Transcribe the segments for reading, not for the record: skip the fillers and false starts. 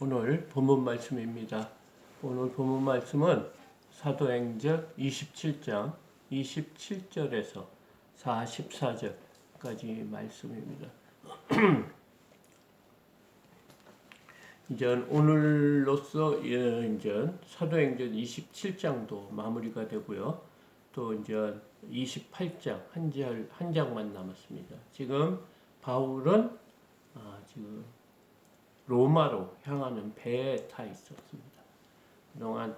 오늘 본문 말씀입니다. 오늘 본문 말씀은 사도행전 27장 27절에서 44절까지 말씀입니다. 이제 오늘로써 이제 사도행전 27장도 마무리가 되고요. 또 이제 28장 한 장만 남았습니다. 지금 바울은 지금 로마로 향하는 배에 타 있었습니다. 그동안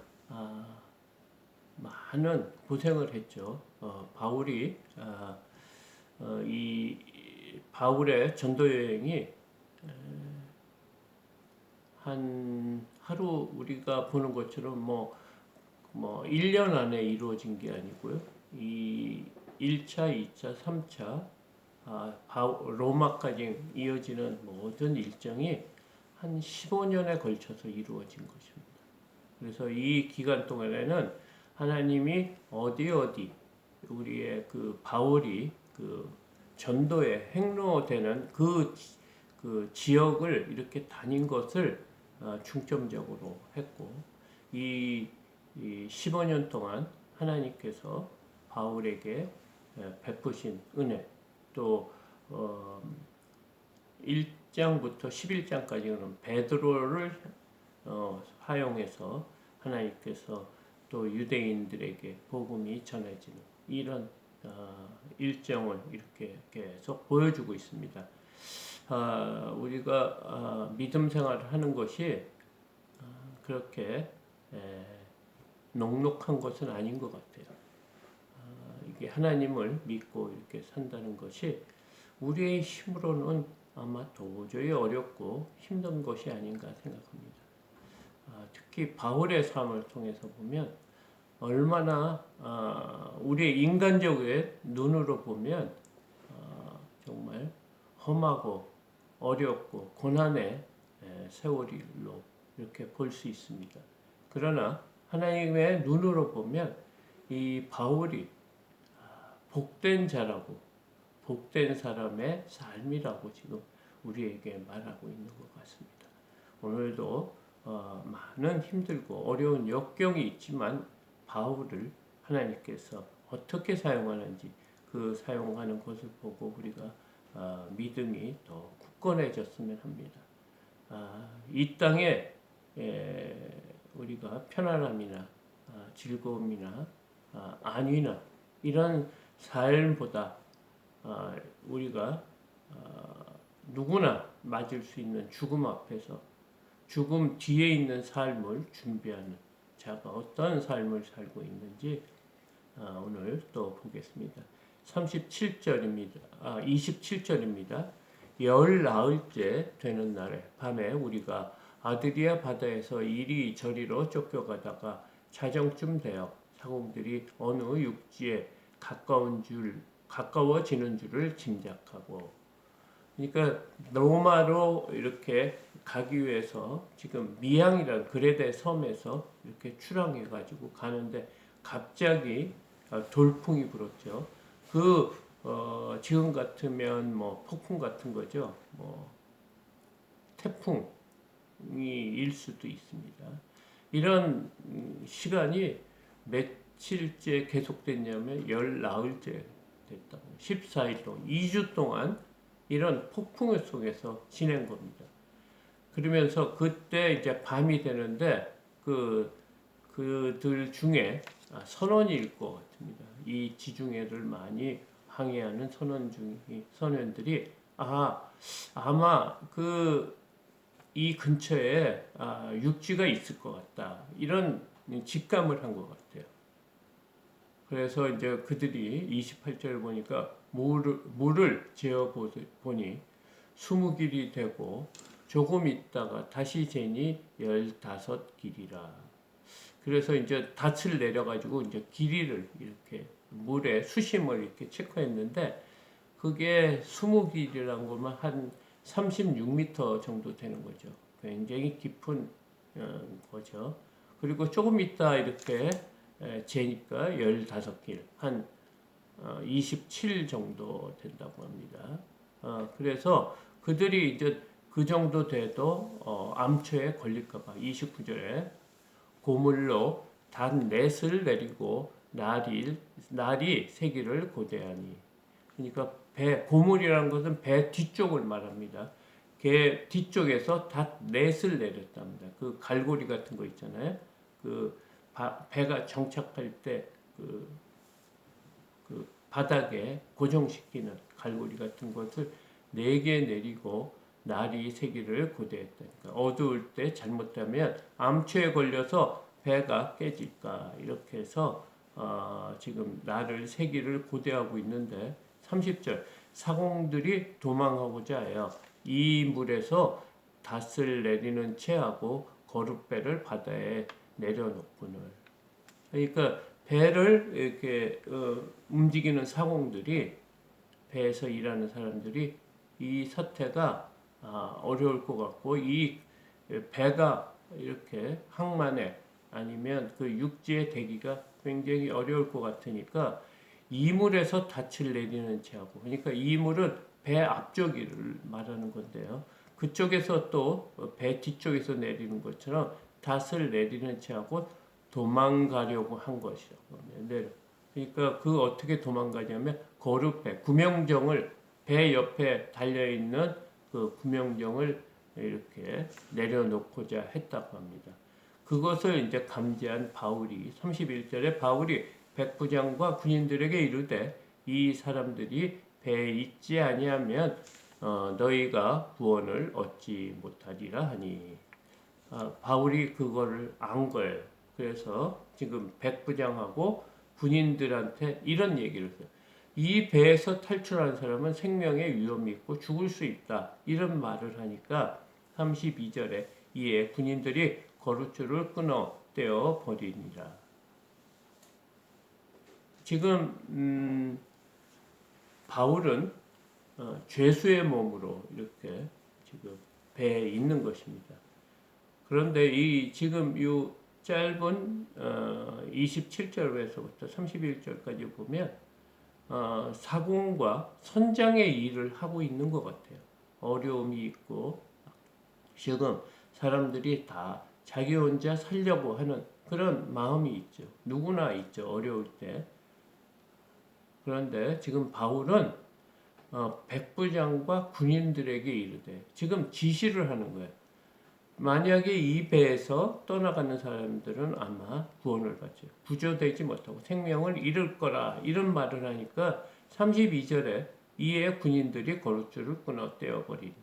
많은 고생을 했죠. 바울이 이 바울의 전도 여행이 한 하루 우리가 보는 것처럼 뭐 1년 안에 이루어진 게 아니고요. 이 1차, 2차, 3차 로마까지 이어지는 모든 일정이 한 15년에 걸쳐서 이루어진 것입니다. 그래서 이 기간 동안에는 하나님이 어디 우리의 그 바울이 그 전도에 행로되는 그 지역을 이렇게 다닌 것을 중점적으로 했고 이 15년 동안 하나님께서 바울에게 베푸신 은혜 또 1장부터 11장까지는 베드로를 사용해서 하나님께서 또 유대인들에게 복음이 전해지는 이런 일정을 이렇게 계속 보여주고 있습니다. 우리가 믿음 생활을 하는 것이 그렇게 녹록한 것은 아닌 것 같아요. 이게 하나님을 믿고 이렇게 산다는 것이 우리의 힘으로는 아마 도저히 어렵고 힘든 것이 아닌가 생각합니다. 특히 바울의 삶을 통해서 보면 얼마나 우리의 인간적인 눈으로 보면 정말 험하고 어렵고 고난의 세월일로 이렇게 볼 수 있습니다. 그러나 하나님의 눈으로 보면 이 바울이 복된 자라고 복된 사람의 삶이라고 지금 우리에게 말하고 있는 것 같습니다. 오늘도 많은 힘들고 어려운 역경이 있지만 바울을 하나님께서 어떻게 사용하는지 그 사용하는 것을 보고 우리가 믿음이 더 굳건해졌으면 합니다. 이 땅에 우리가 편안함이나 즐거움이나 안위나 이런 삶보다 우리가 누구나 맞을 수 있는 죽음 앞에서 죽음 뒤에 있는 삶을 준비하는 자가 어떤 삶을 살고 있는지 오늘 또 보겠습니다. 37절입니다. 27절입니다. 열 나흘째 되는 날에 밤에 우리가 아드리아 바다에서 이리저리로 쫓겨가다가 자정쯤 되어 상공들이 어느 육지에 가까워지는 줄을 짐작하고, 그러니까 로마로 이렇게 가기 위해서 지금 미항이라는 그레데 섬에서 이렇게 출항해가지고 가는데 갑자기 돌풍이 불었죠. 지금 같으면 뭐 폭풍 같은 거죠. 뭐 태풍이 일 수도 있습니다. 이런 시간이 며칠째 계속됐냐면 열 나흘째 됐다고. 14일 동안 2주 동안 이런 폭풍 속에서 지낸 겁니다. 그러면서 그때 이제 밤이 되는데 그들 중에 선원일 것 같습니다. 이 지중해를 많이 항해하는 선원들이 아마 이 근처에 육지가 있을 것 같다. 이런 직감을 한 것 같아요. 그래서 이제 그들이 28절을 보니까 물을 재어 보니 20길이 되고 조금 있다가 다시 재니 15길이라. 그래서 이제 닻을 내려가지고 이제 길이를 이렇게 물의 수심을 이렇게 체크했는데 그게 20길이라는 거면 한 36m 정도 되는 거죠. 굉장히 깊은 거죠. 그리고 조금 있다 이렇게 재니까 15길, 한 27 정도 된다고 합니다. 그래서 그들이 이제 그 정도 돼도 암초에 걸릴까봐 29절에 고물로 단 넷을 내리고 날이 세기를 고대하니. 그러니까 고물이라는 것은 배 뒤쪽을 말합니다. 배 뒤쪽에서 단 넷을 내렸답니다. 그 갈고리 같은 거 있잖아요. 그 배가 정착할 때 그 바닥에 고정시키는 갈고리 같은 것을 4개 내리고 날이 세기를 고대했다니까. 어두울 때 잘못하면 암초에 걸려서 배가 깨질까. 이렇게 해서 지금 날을 세기를 고대하고 있는데 30절 사공들이 도망하고자 해요. 이 물에서 닷을 내리는 채하고 거룻배를 바다에 내려놓고는. 그러니까 배를 이렇게 움직이는 사공들이, 배에서 일하는 사람들이 이 사태가 어려울 것 같고, 이 배가 이렇게 항만에 아니면 그 육지에 대기가 굉장히 어려울 것 같으니까 이물에서 닻을 내리는 채하고, 그러니까 이물은 배 앞쪽을 말하는 건데요. 그쪽에서 또 배 뒤쪽에서 내리는 것처럼 닻을 내리는 채하고 도망가려고 한 것이라고. 그러니까 그 어떻게 도망가냐면 거룻배, 구명정을 배 옆에 달려있는 그 구명정을 이렇게 내려놓고자 했다고 합니다. 그것을 이제 감지한 바울이 31절에 바울이 백부장과 군인들에게 이르되 이 사람들이 배에 있지 아니하면 너희가 구원을 얻지 못하리라 하니. 바울이 그거를 안 거예요. 그래서 지금 백부장하고 군인들한테 이런 얘기를 해요. 이 배에서 탈출하는 사람은 생명에 위험이 있고 죽을 수 있다. 이런 말을 하니까 32절에 이에 군인들이 거룻줄을 끊어 떼어 버리니라. 지금 바울은 죄수의 몸으로 이렇게 지금 배에 있는 것입니다. 그런데 이 지금 이 짧은 27절에서부터 31절까지 보면 사공과 선장의 일을 하고 있는 것 같아요. 어려움이 있고 지금 사람들이 다 자기 혼자 살려고 하는 그런 마음이 있죠. 누구나 있죠. 어려울 때. 그런데 지금 바울은 백부장과 군인들에게 이르되 지금 지시를 하는 거예요. 만약에 이 배에서 떠나가는 사람들은 아마 구원을 받죠. 구조되지 못하고 생명을 잃을 거라 이런 말을 하니까 32절에 이에 군인들이 거룻줄을 끊어 떼어버리니라.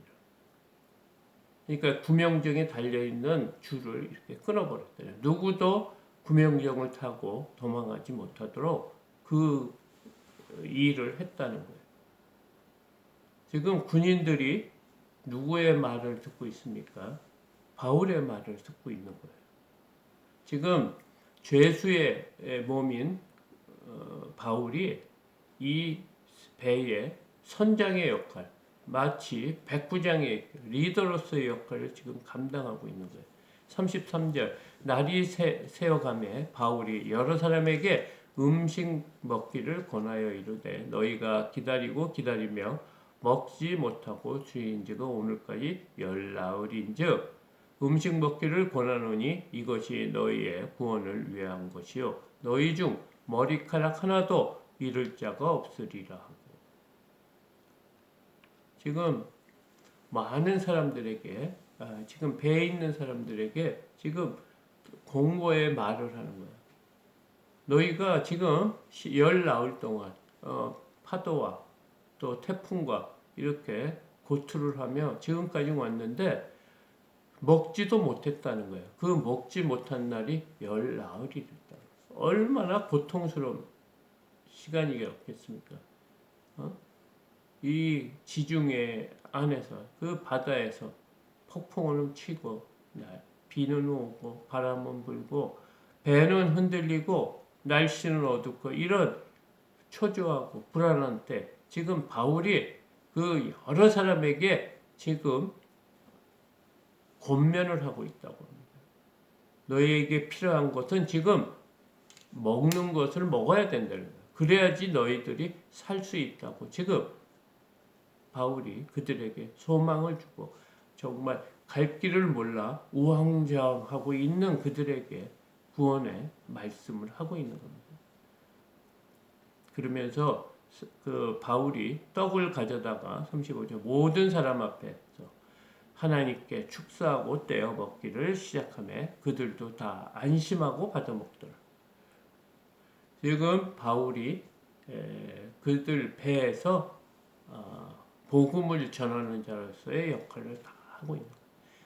그러니까 구명정에 달려있는 줄을 이렇게 끊어버렸대요. 누구도 구명정을 타고 도망가지 못하도록 그 일을 했다는 거예요. 지금 군인들이 누구의 말을 듣고 있습니까? 바울의 말을 듣고 있는 거예요. 지금 죄수의 몸인 바울이 이 배의 선장의 역할, 마치 백부장의 리더로서의 역할을 지금 감당하고 있는 거예요. 33절 날이 새어가매 바울이 여러 사람에게 음식 먹기를 권하여 이르되 너희가 기다리며 먹지 못하고 주인지가 오늘까지 열나흘인즉 음식 먹기를 권하노니 이것이 너희의 구원을 위한 것이요 너희 중 머리카락 하나도 잃을 자가 없으리라 하고. 지금 많은 사람들에게 지금 배에 있는 사람들에게 지금 공고의 말을 하는 거야. 너희가 지금 열나흘 동안 파도와 또 태풍과 이렇게 고투를 하며 지금까지 왔는데 먹지도 못했다는 거예요. 그 먹지 못한 날이 열나흘이 됐다. 얼마나 고통스러운 시간이겠습니까? 이 지중해 안에서 그 바다에서 폭풍은 치고 비는 오고 바람은 불고 배는 흔들리고 날씨는 어둡고 이런 초조하고 불안한 때 지금 바울이 그 여러 사람에게 지금 권면을 하고 있다고 합니다. 너희에게 필요한 것은 지금 먹는 것을 먹어야 된다는 거예요. 그래야지 너희들이 살 수 있다고 지금 바울이 그들에게 소망을 주고 정말 갈 길을 몰라 우왕좌왕하고 있는 그들에게 구원의 말씀을 하고 있는 겁니다. 그러면서 그 바울이 떡을 가져다가 35절 모든 사람 앞에서 하나님께 축사하고 떼어 먹기를 시작하며 그들도 다 안심하고 받아 먹더라. 지금 바울이 그들 배에서 복음을 전하는 자로서의 역할을 다 하고 있는 거예요.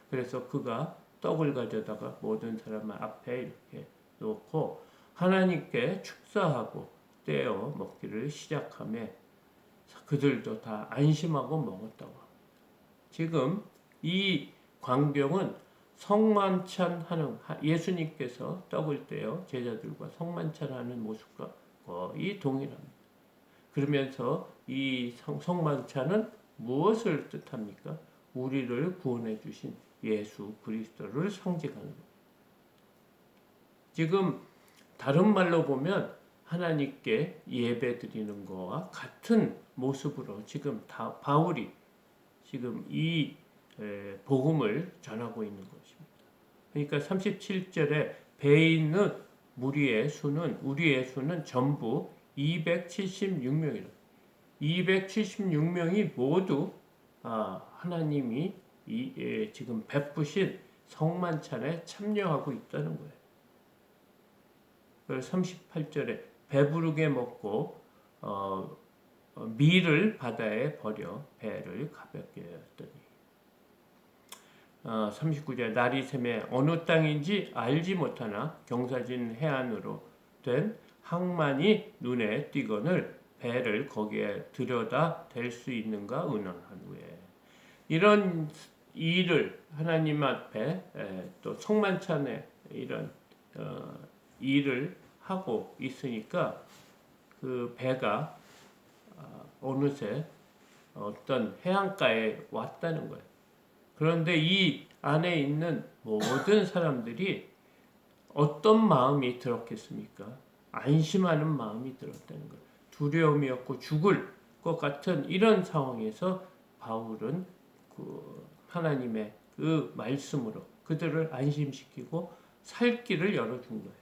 그래서 그가 떡을 가져다가 모든 사람 앞에 이렇게 놓고 하나님께 축사하고 떼어 먹기를 시작하며 그들도 다 안심하고 먹었다고 합니다. 지금 이 광경은 성만찬하는 예수님께서 떡을 떼어 제자들과 성만찬하는 모습과 거의 동일합니다. 그러면서 이 성만찬은 무엇을 뜻합니까? 우리를 구원해 주신 예수 그리스도를 상징하는 겁니다. 지금 다른 말로 보면 하나님께 예배 드리는 것과 같은 모습으로 지금 바울이 지금 이 복음을 전하고 있는 것입니다. 그러니까 37절에 배에 있는 우리의 수는 전부 276명이라. 276명이 모두 하나님이 지금 베푸신 성만찬에 참여하고 있다는 거예요. 그래서 38절에 배부르게 먹고 밀을 바다에 버려 배를 가볍게 하였더니 39절 날이 새매 어느 땅인지 알지 못하나 경사진 해안으로 된 항만이 눈에 띄거늘 배를 거기에 들여다 댈 수 있는가 의논한 후에 이런 일을 하나님 앞에 또 성만찬에 이런 일을 하고 있으니까 그 배가 어느새 어떤 해안가에 왔다는 거예요. 그런데 이 안에 있는 모든 사람들이 어떤 마음이 들었겠습니까? 안심하는 마음이 들었다는 거예요. 두려움이었고 죽을 것 같은 이런 상황에서 바울은 그 하나님의 그 말씀으로 그들을 안심시키고 살 길을 열어준 거예요.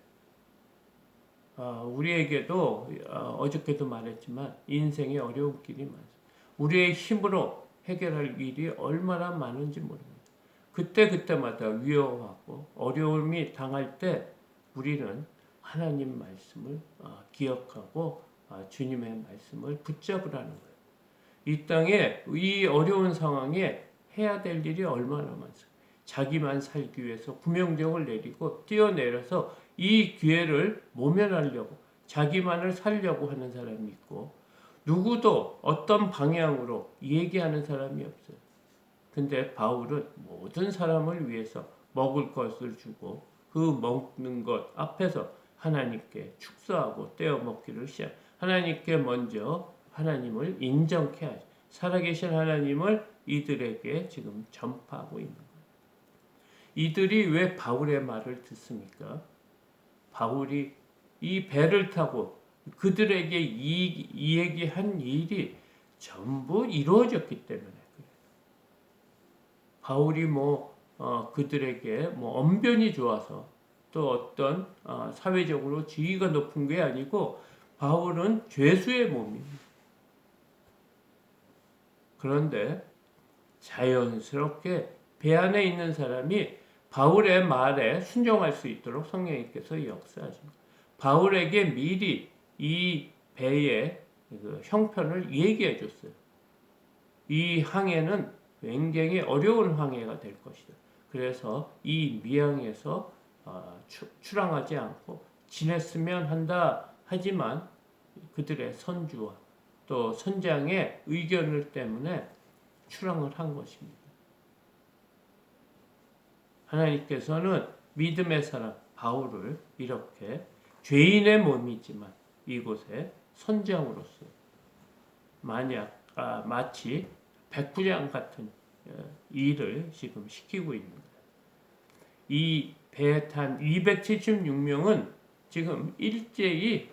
우리에게도 어저께도 말했지만 인생에 어려운 길이 많습니다. 우리의 힘으로 해결할 일이 얼마나 많은지 모릅니다. 그때마다 위험하고 어려움이 당할 때 우리는 하나님 말씀을 기억하고 주님의 말씀을 붙잡으라는 거예요. 이 땅에 이 어려운 상황에 해야 될 일이 얼마나 많습니까? 자기만 살기 위해서 구명정을 내리고 뛰어내려서 이 기회를 모면하려고 자기만을 살려고 하는 사람이 있고 누구도 어떤 방향으로 얘기하는 사람이 없어요. 근데 바울은 모든 사람을 위해서 먹을 것을 주고 그 먹는 것 앞에서 하나님께 축사하고 떼어 먹기를 시작. 하나님께 먼저 하나님을 인정케 하죠. 살아계신 하나님을 이들에게 지금 전파하고 있는 거예요. 이들이 왜 바울의 말을 듣습니까? 바울이 이 배를 타고 그들에게 이 얘기한 일이 전부 이루어졌기 때문에 그래요. 바울이 그들에게 언변이 좋아서 또 어떤 사회적으로 지위가 높은 게 아니고 바울은 죄수의 몸입니다. 그런데 자연스럽게 배 안에 있는 사람이 바울의 말에 순종할 수 있도록 성령님께서 역사하십니다. 바울에게 미리 이 배의 그 형편을 얘기해 줬어요. 이 항해는 굉장히 어려운 항해가 될 것이다. 그래서 이 미항에서 출항하지 않고 지냈으면 한다 하지만 그들의 선주와 또 선장의 의견을 때문에 출항을 한 것입니다. 하나님께서는 믿음의 사람 바울을 이렇게 죄인의 몸이지만 이곳에 선장으로서 마치 백부장 같은 일을 지금 시키고 있는 거예요. 이 배에 탄 276명은 지금 일제히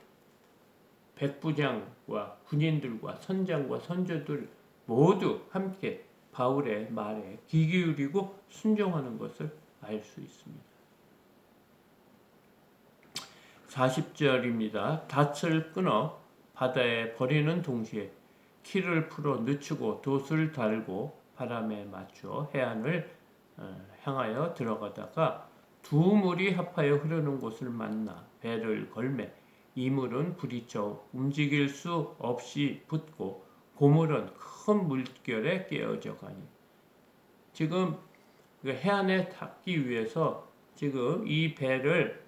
백부장과 군인들과 선장과 선조들 모두 함께 바울의 말에 귀 기울이고 순종하는 것을 알 수 있습니다. 40절입니다. 닻을 끊어 바다에 버리는 동시에 키를 풀어 늦추고 돛을 달고 바람에 맞추어 해안을 향하여 들어가다가 두 물이 합하여 흐르는 곳을 만나 배를 걸매 이물은 부딪혀 움직일 수 없이 붙고 고물은 큰 물결에 깨어져 가니. 지금 해안에 닿기 위해서 지금 이 배를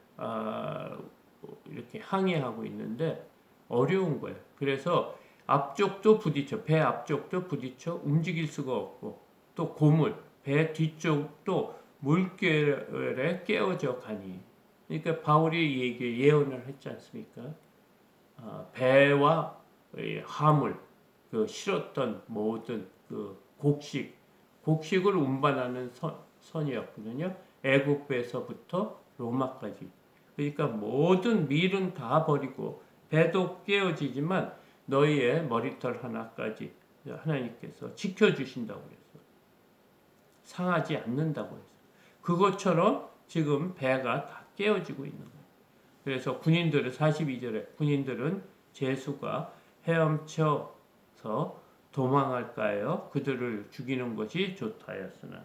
이렇게 항해하고 있는데 어려운 거예요. 그래서 앞쪽도 부딪혀, 배 앞쪽도 부딪혀 움직일 수가 없고, 또 고물, 배 뒤쪽도 물결에 깨어져 가니. 그러니까 바울이 예언을 했지 않습니까? 배와 화물, 그 실었던 모든 그 곡식을 운반하는 선이었거든요. 애국배에서부터 로마까지. 그러니까 모든 밀은 다 버리고 배도 깨어지지만 너희의 머리털 하나까지 하나님께서 지켜주신다고 그랬어요. 상하지 않는다고 했어요. 그것처럼 지금 배가 다 깨어지고 있는 거예요. 그래서 42절에 군인들은 제수가 헤엄쳐서 도망할까요? 그들을 죽이는 것이 좋다였으나.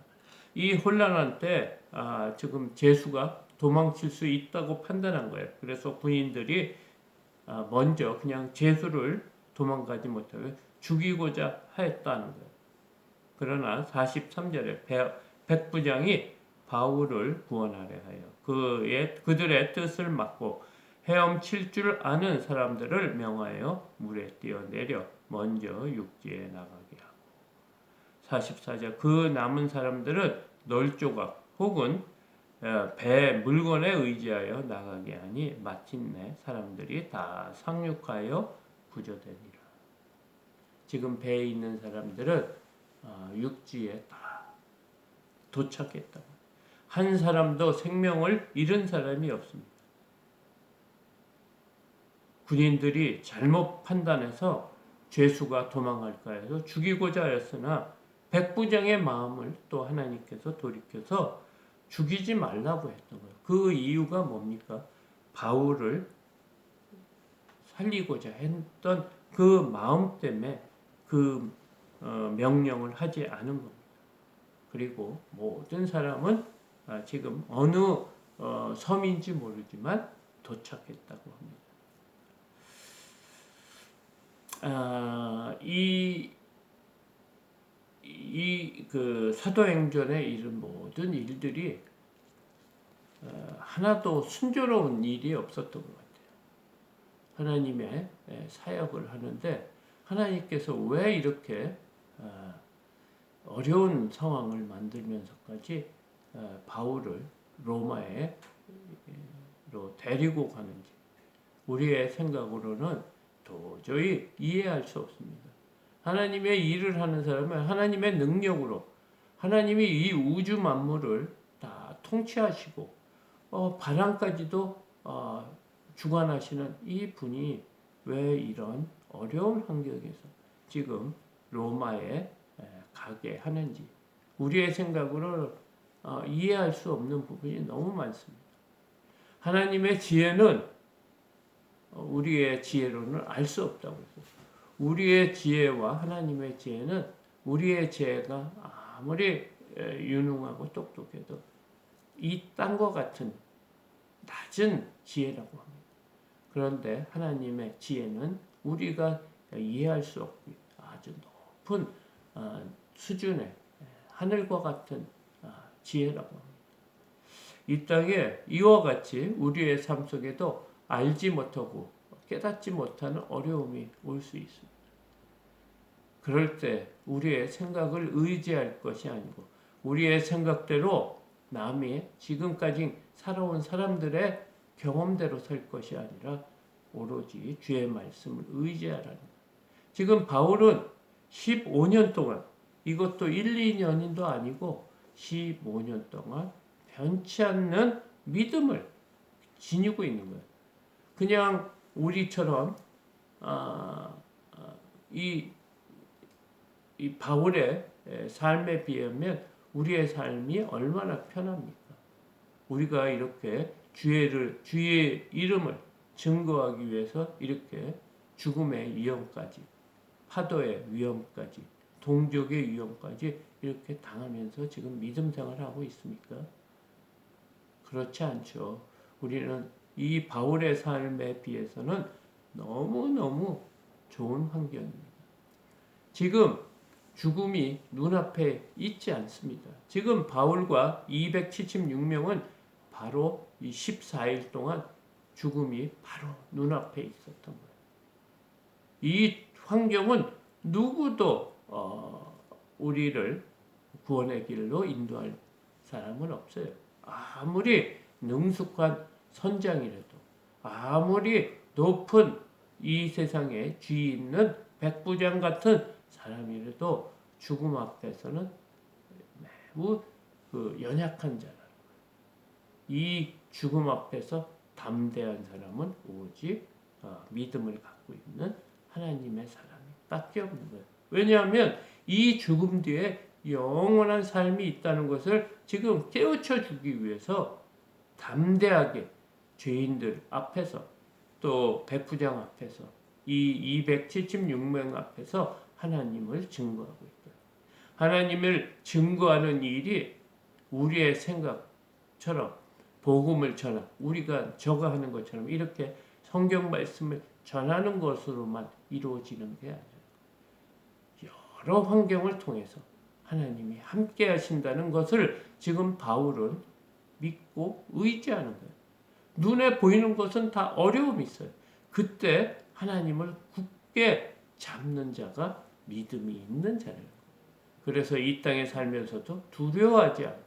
이 혼란한 때 지금 제수가 도망칠 수 있다고 판단한 거예요. 그래서 군인들이 먼저 그냥 제수를 도망가지 못하게 죽이고자 하였다는 거예요. 그러나 43절에 백부장이 바울을 구원하려 하여 그들의 뜻을 막고 헤엄칠 줄 아는 사람들을 명하여 물에 뛰어내려 먼저 육지에 나가게 하고. 44절 그 남은 사람들은 널조각 혹은 배 물건에 의지하여 나가게 하니 마침내 사람들이 다 상륙하여 구조되니라. 지금 배에 있는 사람들은 육지에 다 도착했다. 한 사람도 생명을 잃은 사람이 없습니다. 군인들이 잘못 판단해서 죄수가 도망갈까 해서 죽이고자 하였으나 백부장의 마음을 또 하나님께서 돌이켜서 죽이지 말라고 했던 거예요. 그 이유가 뭡니까? 바울을 살리고자 했던 그 마음 때문에 그 명령을 하지 않은 겁니다. 그리고 모든 사람은 지금 어느 섬인지 모르지만 도착했다고 합니다. 그 사도행전에 이른 모든 일들이 하나도 순조로운 일이 없었던 것 같아요. 하나님의 사역을 하는데 하나님께서 왜 이렇게 어려운 상황을 만들면서까지 바울을 로마로 데리고 가는지 우리의 생각으로는 도저히 이해할 수 없습니다. 하나님의 일을 하는 사람은 하나님의 능력으로 하나님이 이 우주 만물을 다 통치하시고 바람까지도 주관하시는 이 분이 왜 이런 어려운 환경에서 지금 로마에 가게 하는지 우리의 생각으로 이해할 수 없는 부분이 너무 많습니다. 하나님의 지혜는 우리의 지혜로는 알 수 없다고 했어요. 우리의 지혜와 하나님의 지혜는 우리의 지혜가 아무리 유능하고 똑똑해도 이 땅과 같은 낮은 지혜라고 합니다. 그런데 하나님의 지혜는 우리가 이해할 수 없고 아주 높은 수준의 하늘과 같은 지혜라고 합니다. 이 땅에 이와 같이 우리의 삶 속에도 알지 못하고 깨닫지 못하는 어려움이 올 수 있습니다. 그럴 때 우리의 생각을 의지할 것이 아니고 우리의 생각대로 남이 지금까지 살아온 사람들의 경험대로 살 것이 아니라 오로지 주의 말씀을 의지하라는 거예요. 지금 바울은 15년 동안 이것도 1, 2년도 아니고 15년 동안 변치 않는 믿음을 지니고 있는 거예요. 그냥 우리처럼 이 바울의 삶에 비하면 우리의 삶이 얼마나 편합니까? 우리가 이렇게 주의 이름을 증거하기 위해서 이렇게 죽음의 위험까지, 파도의 위험까지, 동족의 위험까지 이렇게 당하면서 지금 믿음 생활을 하고 있습니까? 그렇지 않죠. 우리는 이 바울의 삶에 비해서는 너무너무 좋은 환경입니다. 지금 죽음이 눈앞에 있지 않습니다. 지금 바울과 276명은 바로 이 14일 동안 죽음이 바로 눈앞에 있었던 거예요. 이 환경은 누구도 우리를 구원의 길로 인도할 사람은 없어요. 아무리 능숙한 선장이라도, 아무리 높은 이 세상에 지위 있는 백부장 같은 사람이라도 죽음 앞에서는 매우 연약한 자라. 이 죽음 앞에서 담대한 사람은 오직 믿음을 갖고 있는 하나님의 사람밖에 없는 거예요. 왜냐하면 이 죽음 뒤에 영원한 삶이 있다는 것을 지금 깨우쳐 주기 위해서 담대하게 죄인들 앞에서 또 백부장 앞에서 이 276명 앞에서 하나님을 증거하고 있다. 하나님을 증거하는 일이 우리의 생각처럼 복음을 전하, 우리가 저가 하는 것처럼 이렇게 성경 말씀을 전하는 것으로만 이루어지는 게 아니라 여러 환경을 통해서 하나님이 함께 하신다는 것을 지금 바울은 믿고 의지하는 거예요. 눈에 보이는 것은 다 어려움이 있어요. 그때 하나님을 굳게 잡는 자가 믿음이 있는 자예요. 그래서 이 땅에 살면서도 두려워하지 않고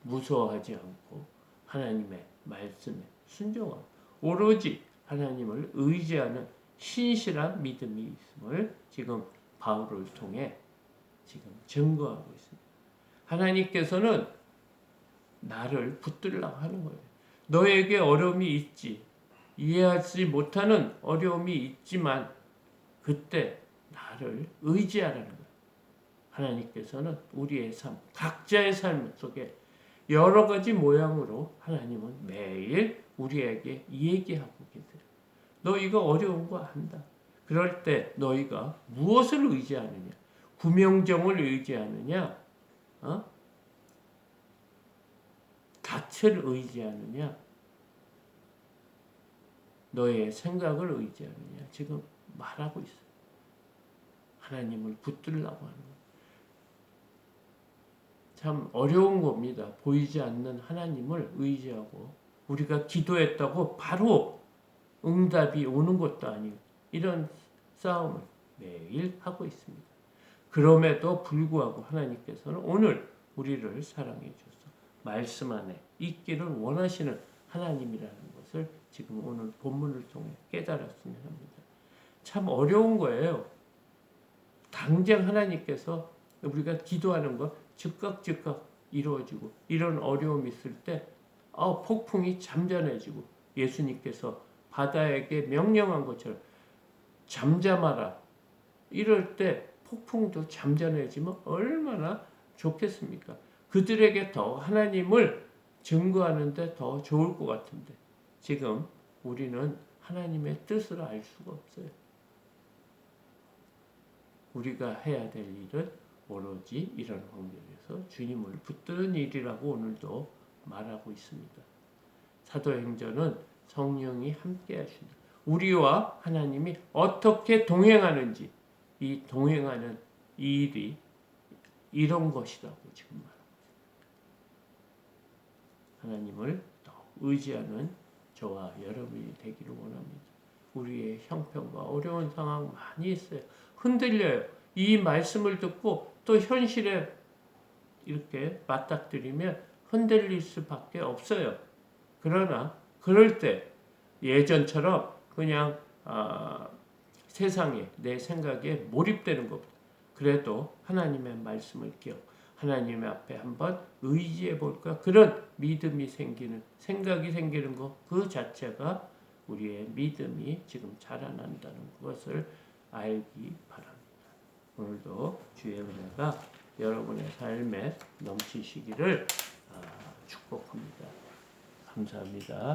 무서워하지 않고 하나님의 말씀에 순종하고 오로지 하나님을 의지하는 신실한 믿음이 있음을 지금 바울을 통해 지금 증거하고 있습니다. 하나님께서는 나를 붙들려고 하는 거예요. 너에게 어려움이 있지. 이해하지 못하는 어려움이 있지만 그때 나를 의지하라는 거예요. 하나님께서는 우리의 삶, 각자의 삶 속에 여러 가지 모양으로 하나님은 매일 우리에게 얘기하고 계세요. 너희가 어려운 거 안다. 그럴 때 너희가 무엇을 의지하느냐? 구명정을 의지하느냐? 닻을 의지하느냐? 너의 생각을 의지하느냐? 지금 말하고 있어요. 하나님을 붙들라고 하는 거예요. 참 어려운 겁니다. 보이지 않는 하나님을 의지하고 우리가 기도했다고 바로 응답이 오는 것도 아니고 이런 싸움을 매일 하고 있습니다. 그럼에도 불구하고 하나님께서는 오늘 우리를 사랑해 주셔서 말씀 안에 있기를 원하시는 하나님이라는 것을 지금 오늘 본문을 통해 깨달았으면 합니다. 참 어려운 거예요. 당장 하나님께서 우리가 기도하는 거 즉각 이루어지고 이런 어려움이 있을 때 폭풍이 잠잠해지고 예수님께서 바다에게 명령한 것처럼 잠잠하라. 이럴 때 폭풍도 잠잠해지면 얼마나 좋겠습니까? 그들에게 더 하나님을 증거하는데 더 좋을 것 같은데 지금 우리는 하나님의 뜻을 알 수가 없어요. 우리가 해야 될 일은 오로지 이런 환경에서 주님을 붙드는 일이라고 오늘도 말하고 있습니다. 사도행전은 성령이 함께 하신다. 우리와 하나님이 어떻게 동행하는지 이 동행하는 일이 이런 것이라고 지금 말합니다. 하나님을 더 의지하는 저와 여러분이 되기를 원합니다. 우리의 형편과 어려운 상황 많이 있어요. 흔들려요. 이 말씀을 듣고 또 현실에 이렇게 맞닥뜨리면 흔들릴 수밖에 없어요. 그러나 그럴 때 예전처럼 그냥 세상에 내 생각에 몰입되는 것보다 그래도 하나님의 말씀을 기억 하나님 앞에 한번 의지해 볼까 그런 믿음이 생기는 생각이 생기는 것 그 자체가 우리의 믿음이 지금 자라난다는 것을 알기 바랍니다. 오늘도 주의 은혜가 여러분의 삶에 넘치시기를 축복합니다. 감사합니다.